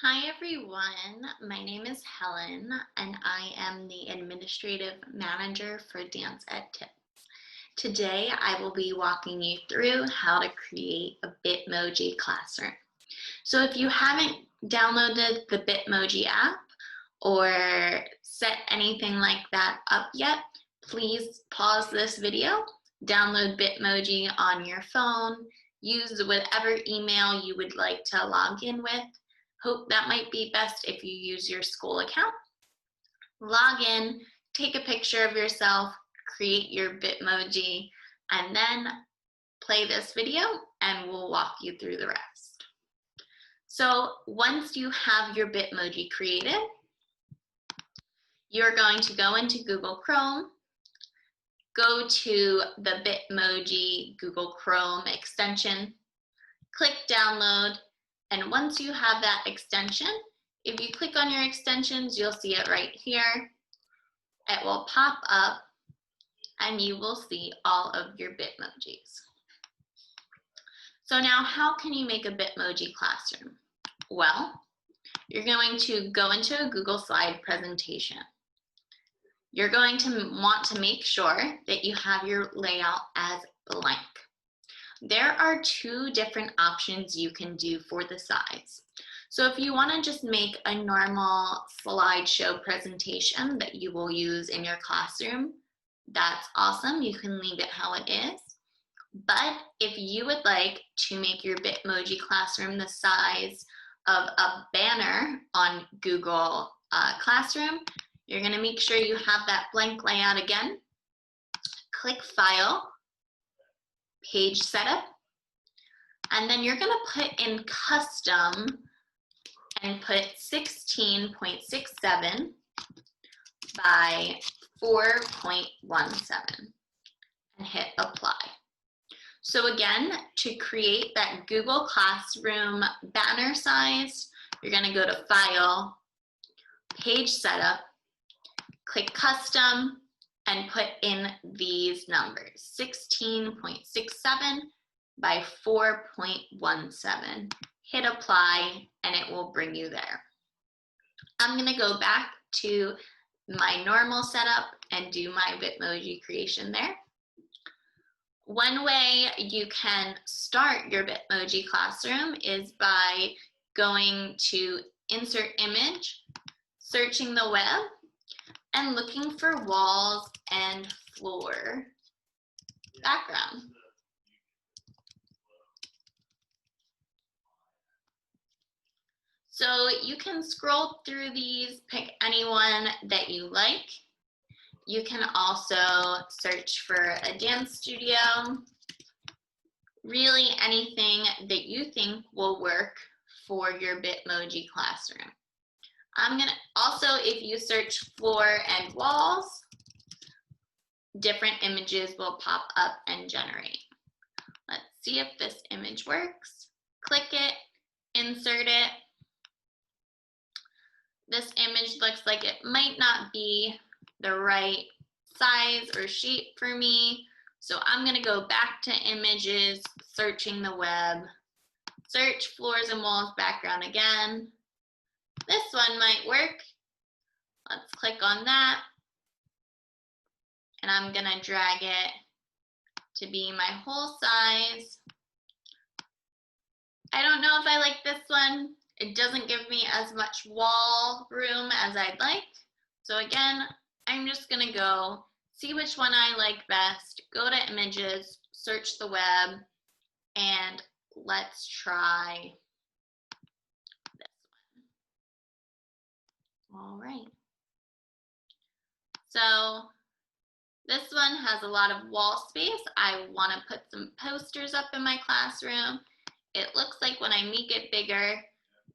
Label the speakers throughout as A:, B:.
A: Hi everyone, my name is Helen and I am the Administrative Manager for Dance Ed Tips. Today I will be walking you through how to create a Bitmoji classroom. So if you haven't downloaded the Bitmoji app or set anything like that up yet, please pause this video, download Bitmoji on your phone, use whatever email you would like to log in with. That might be best if you use your school account. Log in, take a picture of yourself, create your Bitmoji, and then play this video and we'll walk you through the rest. So once you have your Bitmoji created, you're going to go into Google Chrome, go to the Bitmoji Google Chrome extension, click download, and once you have that extension, if you click on your extensions, you'll see it right here. It will pop up and you will see all of your Bitmojis. So now how can you make a Bitmoji classroom? Well, you're going to go into a Google slide presentation. You're going to want to make sure that you have your layout as blank. There are two different options you can do for the size. So if you want to just make a normal slideshow presentation that you will use in your classroom, that's awesome. You can leave it how it is. But if you would like to make your Bitmoji classroom the size of a banner on Google Classroom, you're going to make sure you have that blank layout again. Click File, Page Setup, and then you're going to put in Custom and put 16.67 by 4.17 and hit Apply. So again, to create that Google Classroom banner size, you're going to go to File, Page Setup, click Custom, and put in these numbers, 16.67 by 4.17. Hit Apply, and it will bring you there. I'm going to go back to my normal setup and do my Bitmoji creation there. One way you can start your Bitmoji classroom is by going to Insert Image, searching the web, and looking for walls and floor background. So you can scroll through these, pick anyone that you like. You can also search for a dance studio, really anything that you think will work for your Bitmoji classroom. I'm gonna also, if you search floor and walls, different images will pop up and generate. Let's see if this image works. Click it, insert it. This image looks like it might not be the right size or shape for me. So I'm gonna go back to images, searching the web, search floors and walls background again. This one might work. Let's click on that. And I'm gonna drag it to be my whole size. I don't know if I like this one. It doesn't give me as much wall room as I'd like. So again, I'm just gonna go see which one I like best, go to images, search the web, and let's try this one. All right. So this one has a lot of wall space. I want to put some posters up in my classroom. It looks like when I make it bigger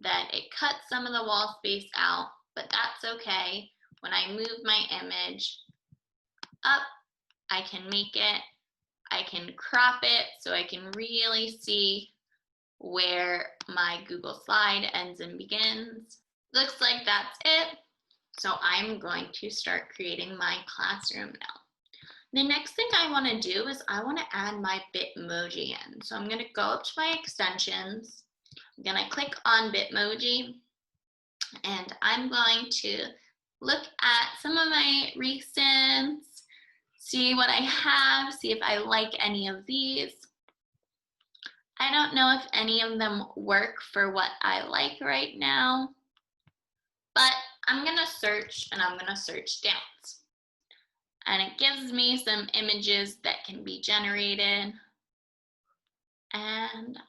A: that it cuts some of the wall space out, but that's okay. When I move my image up, I can make it, I can crop it so I can really see where my Google slide ends and begins. Looks like that's it. So I'm going to start creating my classroom now. The next thing I want to do is I want to add my Bitmoji in. So I'm going to go up to my extensions. I'm going to click on Bitmoji, And I'm going to look at some of my recents, see what I have, see if I like any of these. I don't know if any of them work for what I like right now, but I'm gonna search, and I'm gonna search dance. And it gives me some images that can be generated. And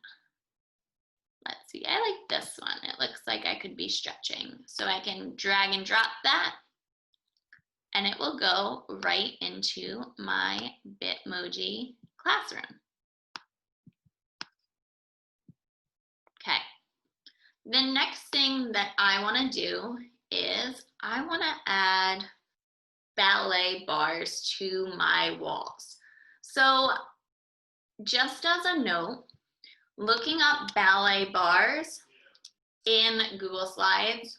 A: let's see, I like this one. It looks like I could be stretching. So I can drag and drop that, and it will go right into my Bitmoji classroom. Okay, the next thing that I want to do is I want to add ballet bars to my walls. So just as a note, looking up ballet bars in Google Slides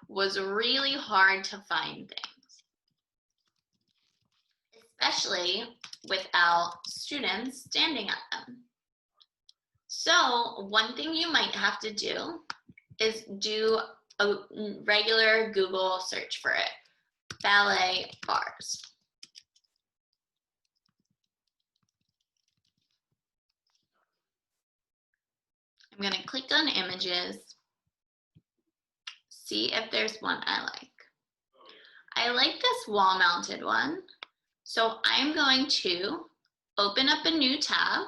A: was really hard to find things, especially without students standing at them. So one thing you might have to do is do a regular Google search for it, ballet bars. I'm going to click on images, see if there's one I like. I like this wall mounted one, so I'm going to open up a new tab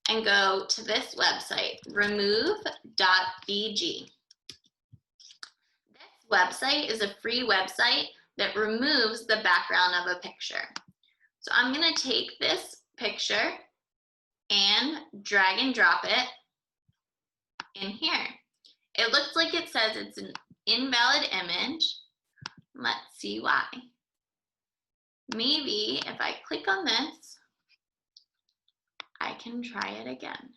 A: and go to this website, remove.bg. This website is a free website that removes the background of a picture. So I'm going to take this picture and drag and drop it in here. It looks like it says it's an invalid image. Let's see why. Maybe if I click on this, I can try it again.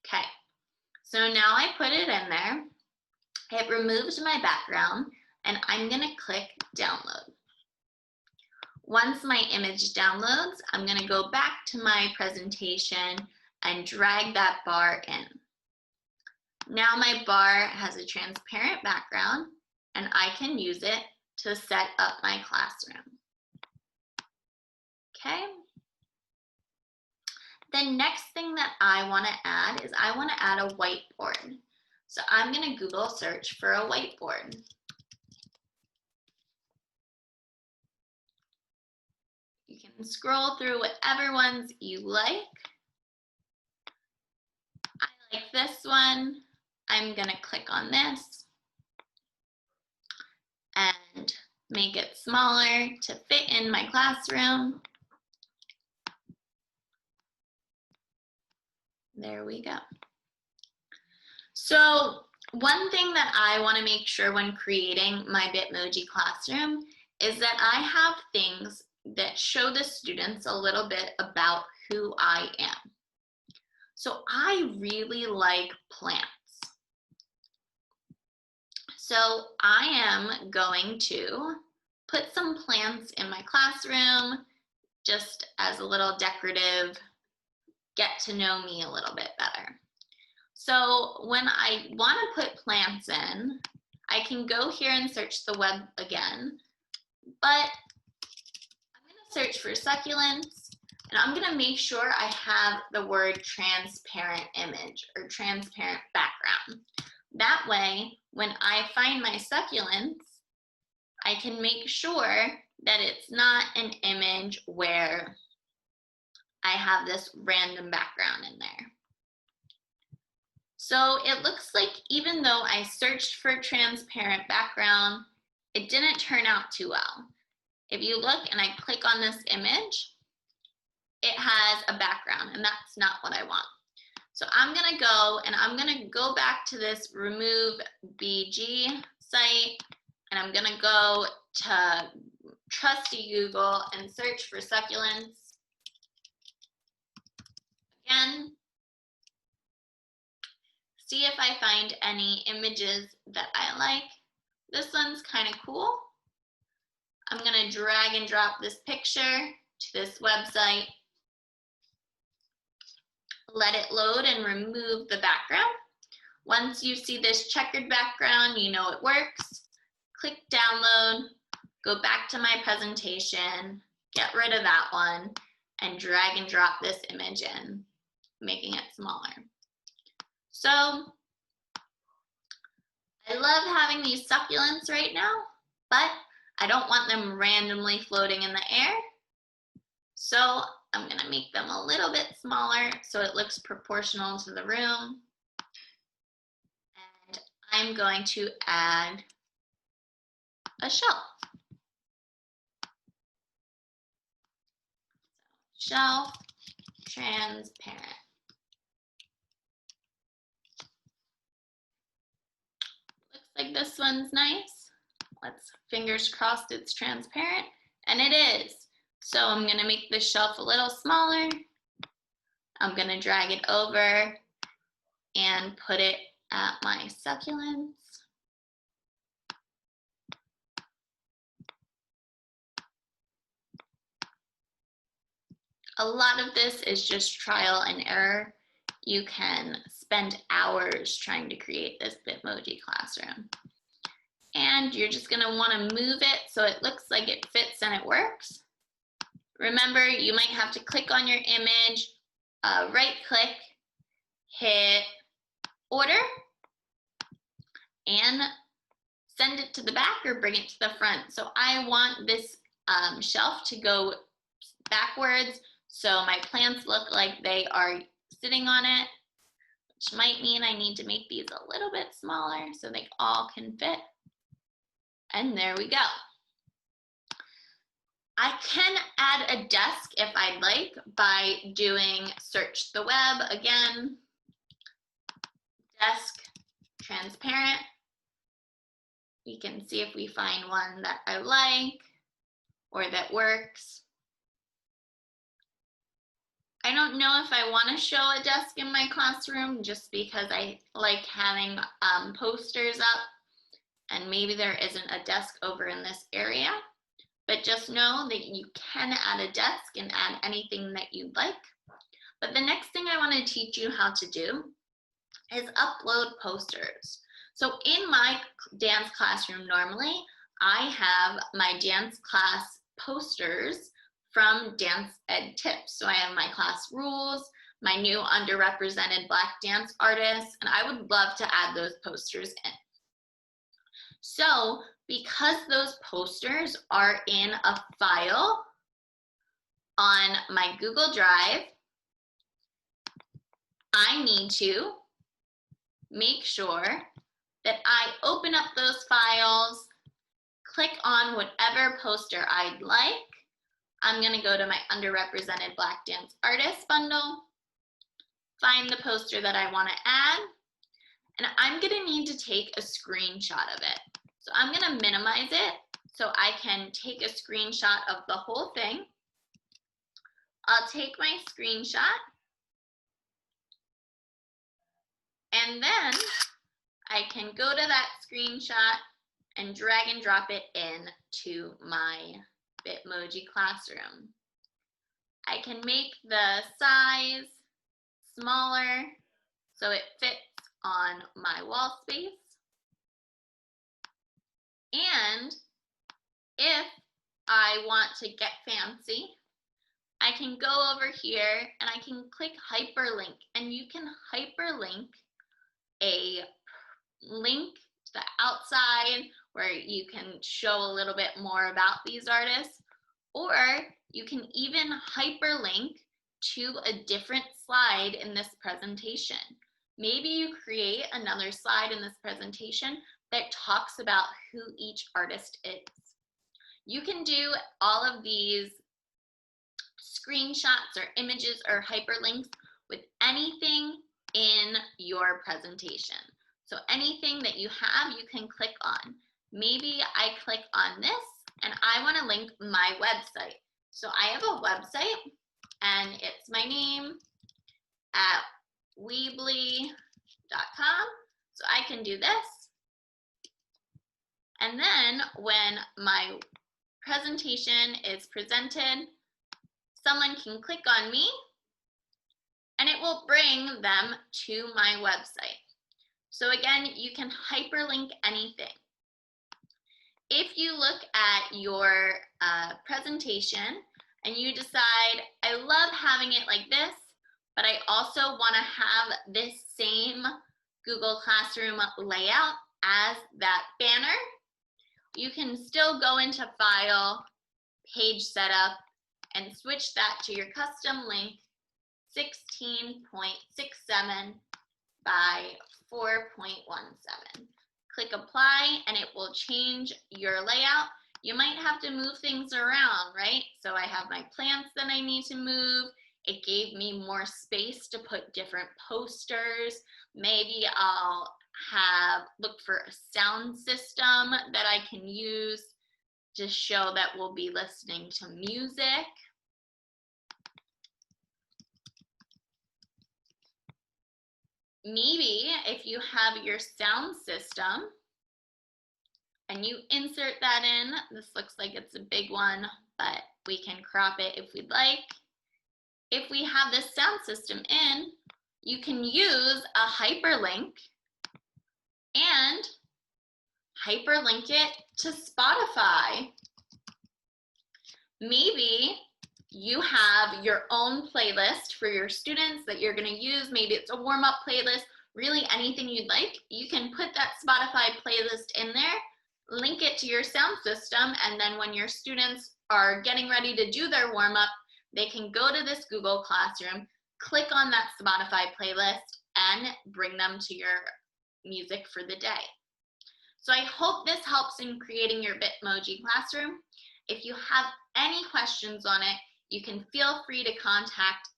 A: Okay, so now I put it in there. It removes my background, and I'm going to click download. Once my image downloads, I'm going to go back to my presentation and drag that bar in. Now my bar has a transparent background, and I can use it to set up my classroom. Okay. The next thing that I want to add is I want to add a whiteboard. So I'm going to Google search for a whiteboard. You can scroll through whatever ones you like. I like this one. I'm going to click on this and make it smaller to fit in my classroom. There we go. So one thing that I want to make sure when creating my Bitmoji classroom is that I have things that show the students a little bit about who I am. So I really like plants. So I am going to put some plants in my classroom just as a little decorative, get to know me a little bit better. So when I want to put plants in, I can go here and search the web again, but I'm going to search for succulents, and I'm going to make sure I have the word transparent image or transparent background. That way, when I find my succulents, I can make sure that it's not an image where I have this random background in there. So it looks like even though I searched for transparent background, it didn't turn out too well. If you look and I click on this image, it has a background, and that's not what I want. So I'm gonna go and I'm gonna go back to this remove BG site, and I'm gonna go to trusty Google and search for succulents. Again, see if I find any images that I like. This one's kind of cool. I'm gonna drag and drop this picture to this website. let it load and remove the background. Once you see this checkered background, you know it works. Click download, go back to my presentation, get rid of that one, and drag and drop this image in, making it smaller. So I love having these succulents right now, but I don't want them randomly floating in the air. So I'm gonna make them a little bit smaller so it looks proportional to the room. And I'm going to add a shelf. Shelf, transparent. Looks like this one's nice. Let's fingers crossed it's transparent, and it is. So I'm gonna make the shelf a little smaller. I'm gonna drag it over and put it at my succulents. A lot of this is just trial and error. You can spend hours trying to create this Bitmoji classroom. And you're just gonna wanna move it so it looks like it fits and it works. Remember, you might have to click on your image, right click, hit order, and send it to the back or bring it to the front. So I want this shelf to go backwards so my plants look like they are sitting on it, which might mean I need to make these a little bit smaller so they all can fit. And there we go. I can add a desk if I'd like by doing search the web again, desk, transparent. We can see if we find one that I like or that works. I don't know if I want to show a desk in my classroom just because I like having posters up, and maybe there isn't a desk over in this area. But just know that you can add a desk and add anything that you'd like. But the next thing I want to teach you how to do is upload posters. So in my dance classroom normally, I have my dance class posters from Dance Ed Tips. So I have my class rules, my new underrepresented Black dance artists, and I would love to add those posters in. So because those posters are in a file on my Google Drive, I need to make sure that I open up those files, click on whatever poster I'd like. I'm gonna go to my underrepresented Black dance artist bundle, find the poster that I wanna add, and I'm gonna need to take a screenshot of it. So I'm gonna minimize it so I can take a screenshot of the whole thing. I'll take my screenshot, and then I can go to that screenshot and drag and drop it into my Bitmoji classroom. I can make the size smaller so it fits on my wall space. And if I want to get fancy, I can go over here and I can click hyperlink, and you can hyperlink a link to the outside where you can show a little bit more about these artists, or you can even hyperlink to a different slide in this presentation. Maybe you create another slide in this presentation that talks about who each artist is. You can do all of these screenshots or images or hyperlinks with anything in your presentation. So anything that you have, you can click on. Maybe I click on this and I want to link my website. So I have a website and it's my name at weebly.com. So I can do this. And then when my presentation is presented, someone can click on me and it it will bring them to my website. So again, you can hyperlink anything. If you look at your presentation and you decide, I love having it like this, but I also want to have this same Google Classroom layout as that banner, you can still go into File, Page Setup, and switch that to your custom link 16.67 by 4.17. Click Apply and it will change your layout. You might have to move things around, right? So I have my plants that I need to move. It gave me more space to put different posters. Maybe I'll look for a sound system that I can use to show that we'll be listening to music. Maybe if you have your sound system and you insert that in, this looks like it's a big one, but we can crop it if we'd like. If we have this sound system in, you can use a hyperlink and hyperlink it to Spotify. Maybe you have your own playlist for your students that you're going to use. Maybe it's a warm-up playlist, really anything you'd like. You can put that Spotify playlist in there, link it to your sound system, and then when your students are getting ready to do their warm-up, they can go to this Google Classroom, click on that Spotify playlist, and bring them to your music for the day. So I hope this helps in creating your Bitmoji classroom. If you have any questions on it, you can feel free to contact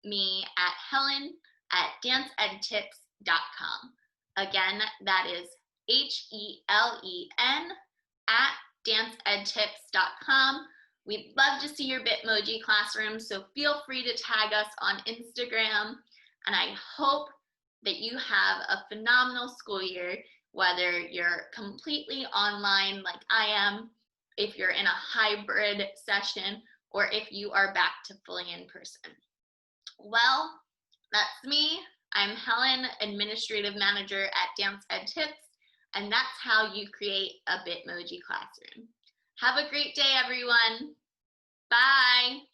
A: me at helen@danceedtips.com. Again, that is HELEN@danceedtips.com. We'd love to see your Bitmoji classroom, so feel free to tag us on Instagram. And I hope that you have a phenomenal school year, whether you're completely online like I am, if you're in a hybrid session, or if you are back to fully in person. Well, that's me. I'm Helen, Administrative Manager at Dance Ed Tips, and that's how you create a Bitmoji classroom. Have a great day, everyone. Bye.